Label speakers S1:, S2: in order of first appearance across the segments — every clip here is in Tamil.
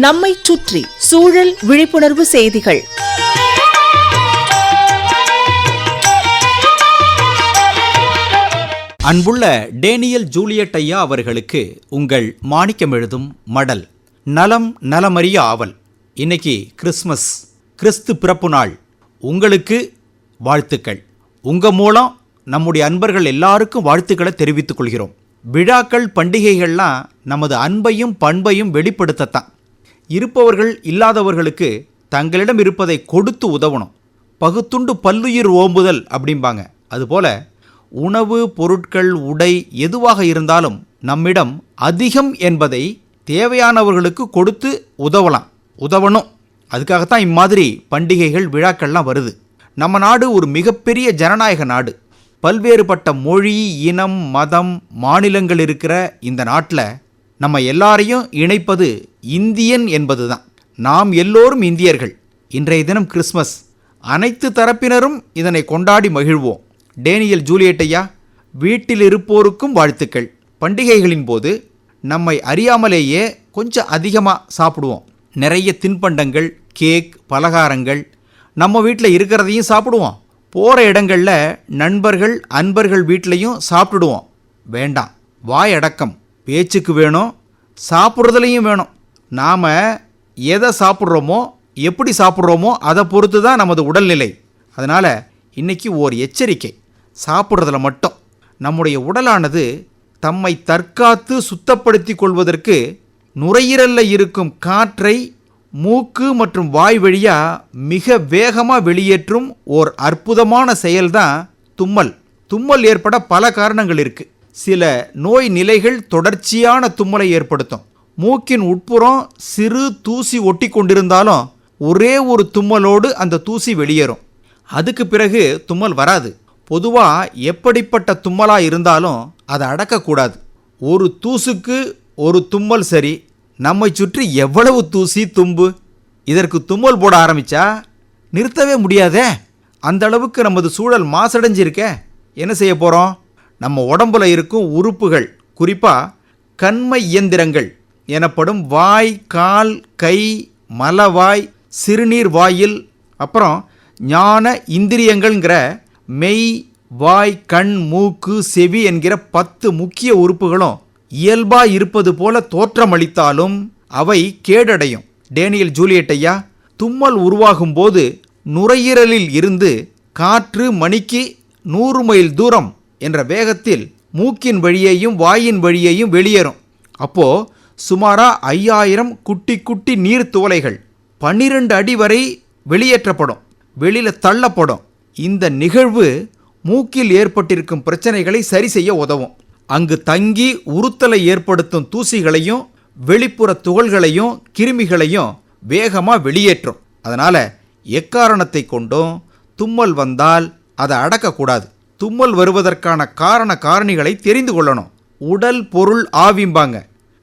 S1: நம்மைச் சுற்றி சூழல் விழிப்புணர்வு செய்திகள்.
S2: அன்புள்ள டேனியல் ஜூலியட் ஐயா அவர்களுக்கு உங்கள் மாணிக்கம் எழுதும் மடல். நலம் நலமறிய ஆவல். இன்னைக்கு கிறிஸ்மஸ், கிறிஸ்து பிறப்பு நாள். உங்களுக்கு வாழ்த்துக்கள். உங்கள் மூலம் நம்முடைய அன்பர்கள் எல்லாருக்கும் வாழ்த்துக்களை தெரிவித்துக் கொள்கிறோம். விழாக்கள், பண்டிகைகள்லாம் நமது அன்பையும் பண்பையும் வெளிப்படுத்தத்தான். இருப்பவர்கள் இல்லாதவர்களுக்கு தங்களிடம் இருப்பதை கொடுத்து உதவணும். பகுத்துண்டு பல்லுயிர் ஓம்புதல் அப்படிம்பாங்க. அதுபோல உணவு, பொருட்கள், உடை எதுவாக இருந்தாலும் நம்மிடம் அதிகம் என்பதை தேவையானவர்களுக்கு கொடுத்து உதவணும். அதுக்காகத்தான் இம்மாதிரி பண்டிகைகள், விழாக்கள்லாம் வருது. நம்ம நாடு ஒரு மிகப்பெரிய ஜனநாயக நாடு. பல்வேறுபட்ட மொழி, இனம், மதம், மாநிலங்கள் இருக்கிற இந்த நாட்டில் நம்ம எல்லாரையும் இணைப்பது இந்தியன் என்பது தான். நாம் எல்லோரும் இந்தியர்கள். இன்றைய தினம் கிறிஸ்மஸ். அனைத்து தரப்பினரும் இதனை கொண்டாடி மகிழ்வோம். டேனியல் ஜூலியட் ஐயா, வீட்டில் இருப்போருக்கும் வாழ்த்துக்கள். பண்டிகைகளின் போது நம்மை அறியாமலேயே கொஞ்சம் அதிகமாக சாப்பிடுவோம். நிறைய தின்பண்டங்கள், கேக், பலகாரங்கள் நம்ம வீட்டில் இருக்கிறதையும் சாப்பிடுவோம். போகிற இடங்களில் நண்பர்கள், அன்பர்கள் வீட்லேயும் சாப்பிடுவோம். வேண்டாம், வாயடக்கம். பேச்சுக்கு வேணும், சாப்பிட்றதுலையும் வேணும். நாம் எதை சாப்பிட்றோமோ, எப்படி சாப்பிட்றோமோ அதை பொறுத்து தான் நமது உடல்நிலை. அதனால் இன்றைக்கி ஓர் எச்சரிக்கை. சாப்பிட்றதுல மட்டும். நம்முடைய உடலானது தம்மை தற்காத்து சுத்தப்படுத்தி கொள்வதற்கு நுரையீரலில் இருக்கும் காற்றை மூக்கு மற்றும் வாய் வழியாக மிக வேகமாக வெளியேற்றும் ஓர் அற்புதமான செயல்தான் தும்மல். தும்மல் ஏற்பட பல காரணங்கள் இருக்குது. சில நோய் நிலைகள் தொடர்ச்சியான தும்மலை ஏற்படுத்தும். மூக்கின் உட்புறம் சிறு தூசி ஒட்டி கொண்டிருந்தாலும் ஒரே ஒரு தும்மலோடு அந்த தூசி வெளியேறும். அதுக்கு பிறகு தும்மல் வராது. பொதுவாக எப்படிப்பட்ட தும்மலாக இருந்தாலும் அதை அடக்கக்கூடாது. ஒரு தூசுக்கு ஒரு தும்மல் சரி. நம்மை சுற்றி எவ்வளவு தூசி, தும்பு. இதற்கு தும்மல் போட ஆரம்பித்தா நிறுத்தவே முடியாதே. அந்த அளவுக்கு நமது சூழல் மாசடைஞ்சிருக்க. என்ன செய்ய போகிறோம்? நம்ம உடம்புல இருக்கும் உறுப்புகள், குறிப்பாக கண்மை இயந்திரங்கள் எனப்படும் வாய், கால், கை, மலவாய், சிறுநீர் வாயில், அப்புறம் ஞான இந்திரியங்கள்ங்கிற மெய், வாய், கண், மூக்கு, செவி என்கிற 10 முக்கிய உறுப்புகளும் இயல்பாக இருப்பது போல தோற்றமளித்தாலும் அவை கேடடையும். டேனியல் ஜூலியட் ஐயா, தும்மல் உருவாகும் போது நுரையீரலில் இருந்து காற்று மணிக்கு 100 மைல் தூரம் என்ற வேகத்தில் மூக்கின் வழியையும் வாயின் வழியையும் வெளியேறும். அப்போது சுமாராக 5000 குட்டி குட்டி நீர் துவளைகள் 12 அடி வரை வெளியேற்றப்படும், வெளியில் தள்ளப்படும். இந்த நிகழ்வு மூக்கில் ஏற்பட்டிருக்கும் பிரச்சனைகளை சரி செய்ய உதவும். அங்கு தங்கி உறுத்தலை ஏற்படுத்தும் தூசிகளையும் வெளிப்புற துகள்களையும் கிருமிகளையும் வேகமாக வெளியேற்றும். அதனால் எக்காரணத்தை கொண்டும் தும்மல் வந்தால் அதை அடக்கக்கூடாது. தும்மல் வருவதற்கான காரணிகளை தெரிந்து கொள்ளணும். உடல், பொருள், ஆவிம்பாங்க.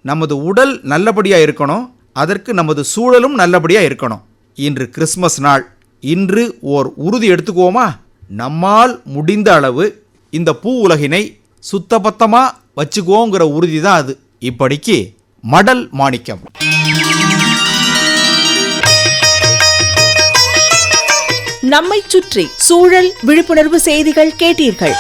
S2: நமது உடல் நல்லபடியாக இருக்கணும், அதற்கு நமது சூழலும் நல்லபடியாக இருக்கணும். இன்று கிறிஸ்மஸ் நாள். இன்று ஓர் உறுதி எடுத்துக்குவோமா? நம்மால் முடிந்த அளவு இந்த பூ உலகினை சுத்தபத்தமாக வச்சுக்குவோங்கிற உறுதி தான் அது. இப்படிக்கு மடல் மாணிக்கம்.
S1: நம்மைச் சுற்றி சூழல் விழிப்புணர்வு செய்திகள் கேட்டீர்கள்.